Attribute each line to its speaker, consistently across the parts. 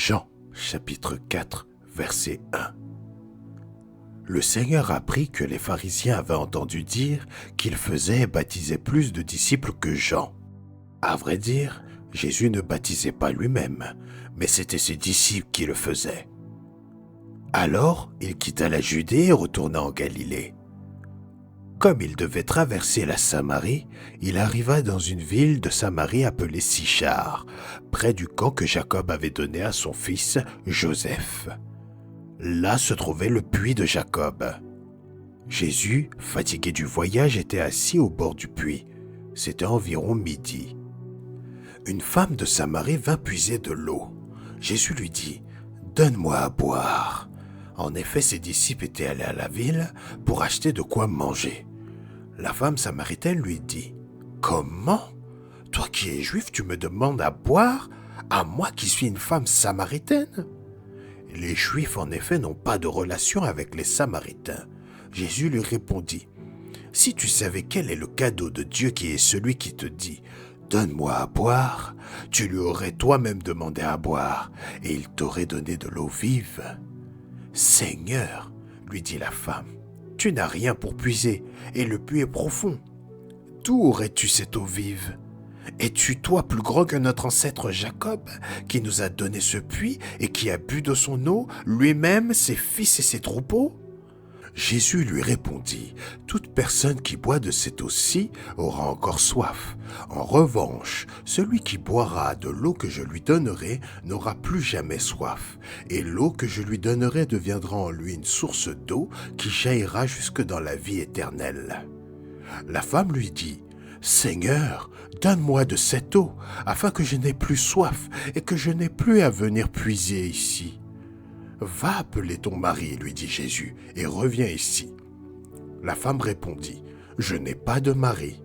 Speaker 1: Jean, chapitre 4, verset 1. Le Seigneur apprit que les pharisiens avaient entendu dire qu'il faisait et baptisait plus de disciples que Jean. À vrai dire, Jésus ne baptisait pas lui-même, mais c'était ses disciples qui le faisaient. Alors, il quitta la Judée et retourna en Galilée. Comme il devait traverser la Samarie, il arriva dans une ville de Samarie appelée Sychar, près du camp que Jacob avait donné à son fils Joseph. Là se trouvait le puits de Jacob. Jésus, fatigué du voyage, était assis au bord du puits. C'était environ midi. Une femme de Samarie vint puiser de l'eau. Jésus lui dit « Donne-moi à boire ». En effet, ses disciples étaient allés à la ville pour acheter de quoi manger. La femme samaritaine lui dit « Comment ? Toi qui es juif, tu me demandes à boire, à moi qui suis une femme samaritaine ?» Les Juifs, en effet, n'ont pas de relation avec les Samaritains. Jésus lui répondit « Si tu savais quel est le cadeau de Dieu qui est celui qui te dit « Donne-moi à boire », tu lui aurais toi-même demandé à boire, et il t'aurait donné de l'eau vive. « Seigneur, lui dit la femme, tu n'as rien pour puiser, et le puits est profond. D'où aurais-tu cette eau vive ? Es-tu toi plus grand que notre ancêtre Jacob, qui nous a donné ce puits et qui a bu de son eau, lui-même, ses fils et ses troupeaux ?» Jésus lui répondit, « Toute personne qui boit de cette eau-ci aura encore soif. En revanche, celui qui boira de l'eau que je lui donnerai n'aura plus jamais soif, et l'eau que je lui donnerai deviendra en lui une source d'eau qui jaillira jusque dans la vie éternelle. » La femme lui dit, « Seigneur, donne-moi de cette eau, afin que je n'ai plus soif et que je n'ai plus à venir puiser ici. » « Va appeler ton mari, lui dit Jésus, et reviens ici. » La femme répondit, « Je n'ai pas de mari. »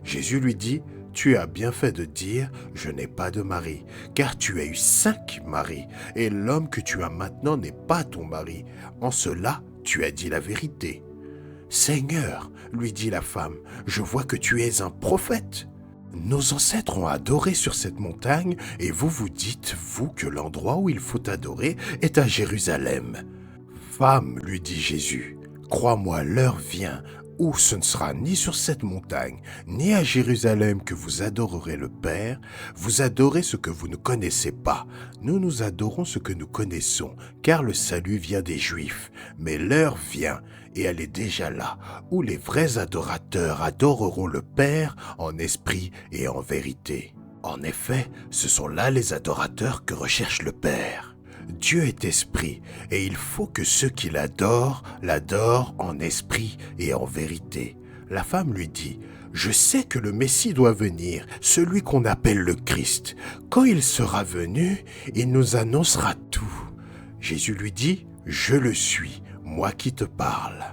Speaker 1: Jésus lui dit, « Tu as bien fait de dire, je n'ai pas de mari, car tu as eu 5 maris, et l'homme que tu as maintenant n'est pas ton mari. En cela, tu as dit la vérité. » « Seigneur, lui dit la femme, je vois que tu es un prophète. Nos ancêtres ont adoré sur cette montagne, et vous vous dites, vous, que l'endroit où il faut adorer est à Jérusalem. Femme, lui dit Jésus, crois-moi, l'heure vient où ce ne sera ni sur cette montagne, ni à Jérusalem que vous adorerez le Père. Vous adorez ce que vous ne connaissez pas. Nous adorons ce que nous connaissons, car le salut vient des Juifs. Mais l'heure vient, et elle est déjà là, où les vrais adorateurs adoreront le Père en esprit et en vérité. En effet, ce sont là les adorateurs que recherche le Père. Dieu est esprit, et il faut que ceux qui l'adorent en esprit et en vérité. La femme lui dit, « Je sais que le Messie doit venir, celui qu'on appelle le Christ. Quand il sera venu, il nous annoncera tout. » Jésus lui dit, « Je le suis, moi qui te parle. »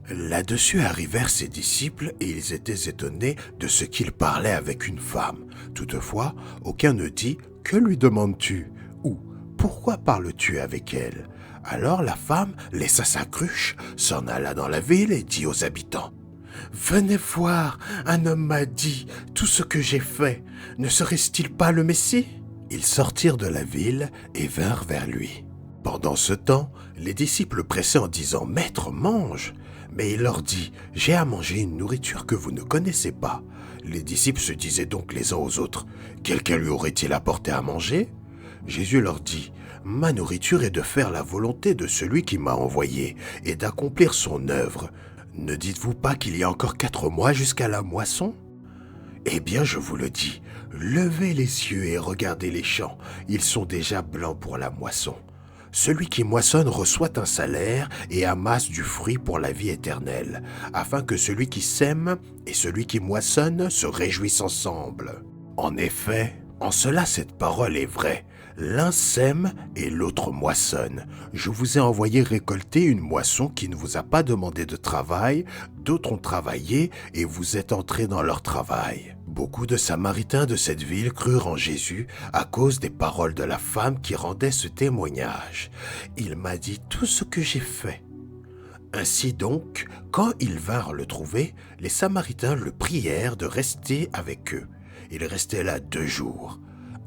Speaker 1: Là-dessus arrivèrent ses disciples, et ils étaient étonnés de ce qu'il parlait avec une femme. Toutefois, aucun ne dit, « Que lui demandes-tu » ou « Pourquoi parles-tu avec elle ?» Alors la femme laissa sa cruche, s'en alla dans la ville et dit aux habitants, « Venez voir, un homme m'a dit tout ce que j'ai fait. Ne serait-il pas le Messie ?» Ils sortirent de la ville et vinrent vers lui. Pendant ce temps, les disciples pressaient en disant « Maître, mange !» Mais il leur dit « J'ai à manger une nourriture que vous ne connaissez pas. » Les disciples se disaient donc les uns aux autres « Quelqu'un lui aurait-il apporté à manger ?» Jésus leur dit « Ma nourriture est de faire la volonté de celui qui m'a envoyé et d'accomplir son œuvre. Ne dites-vous pas qu'il y a encore 4 mois jusqu'à la moisson ? Eh bien, je vous le dis, levez les yeux et regardez les champs, ils sont déjà blancs pour la moisson. Celui qui moissonne reçoit un salaire et amasse du fruit pour la vie éternelle, afin que celui qui sème et celui qui moissonne se réjouissent ensemble. En effet, en cela cette parole est vraie. L'un sème et l'autre moissonne. Je vous ai envoyé récolter une moisson qui ne vous a pas demandé de travail, d'autres ont travaillé et vous êtes entrés dans leur travail. » Beaucoup de Samaritains de cette ville crurent en Jésus à cause des paroles de la femme qui rendait ce témoignage. « Il m'a dit tout ce que j'ai fait. » Ainsi donc, quand ils vinrent le trouver, les Samaritains le prièrent de rester avec eux. Il restait là 2 jours.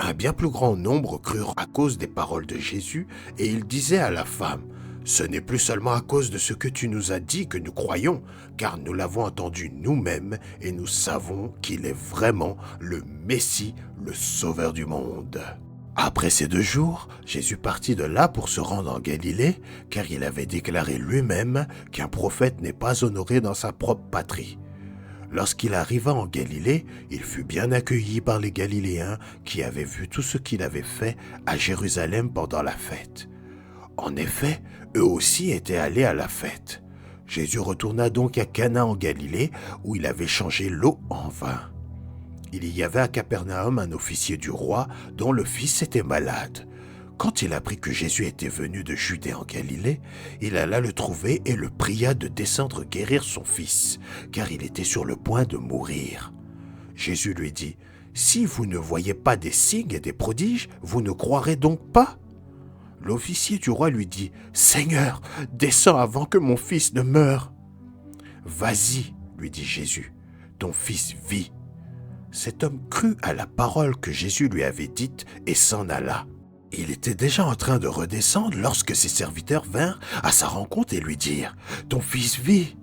Speaker 1: Un bien plus grand nombre crurent à cause des paroles de Jésus, et il disait à la femme, « Ce n'est plus seulement à cause de ce que tu nous as dit que nous croyons, car nous l'avons entendu nous-mêmes et nous savons qu'il est vraiment le Messie, le Sauveur du monde. » Après ces 2 jours, Jésus partit de là pour se rendre en Galilée, car il avait déclaré lui-même qu'un prophète n'est pas honoré dans sa propre patrie. Lorsqu'il arriva en Galilée, il fut bien accueilli par les Galiléens qui avaient vu tout ce qu'il avait fait à Jérusalem pendant la fête. En effet, eux aussi étaient allés à la fête. Jésus retourna donc à Cana en Galilée, où il avait changé l'eau en vin. Il y avait à Capernaum un officier du roi dont le fils était malade. Quand il apprit que Jésus était venu de Judée en Galilée, il alla le trouver et le pria de descendre guérir son fils, car il était sur le point de mourir. Jésus lui dit, « Si vous ne voyez pas des signes et des prodiges, vous ne croirez donc pas ?» L'officier du roi lui dit, « Seigneur, descends avant que mon fils ne meure. »« Vas-y, lui dit Jésus, ton fils vit. » Cet homme crut à la parole que Jésus lui avait dite et s'en alla. Il était déjà en train de redescendre lorsque ses serviteurs vinrent à sa rencontre et lui dirent, « Ton fils vit. »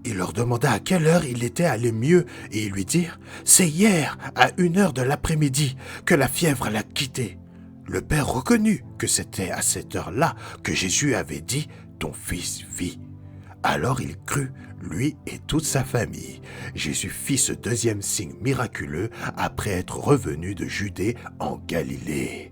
Speaker 1: Il leur demanda à quelle heure il était allé mieux et ils lui dirent, « C'est hier, à 1 heure de l'après-midi, que la fièvre l'a quitté. » Le père reconnut que c'était à cette heure-là que Jésus avait dit « Ton fils vit ». Alors il crut, lui et toute sa famille. Jésus fit ce 2e signe miraculeux après être revenu de Judée en Galilée.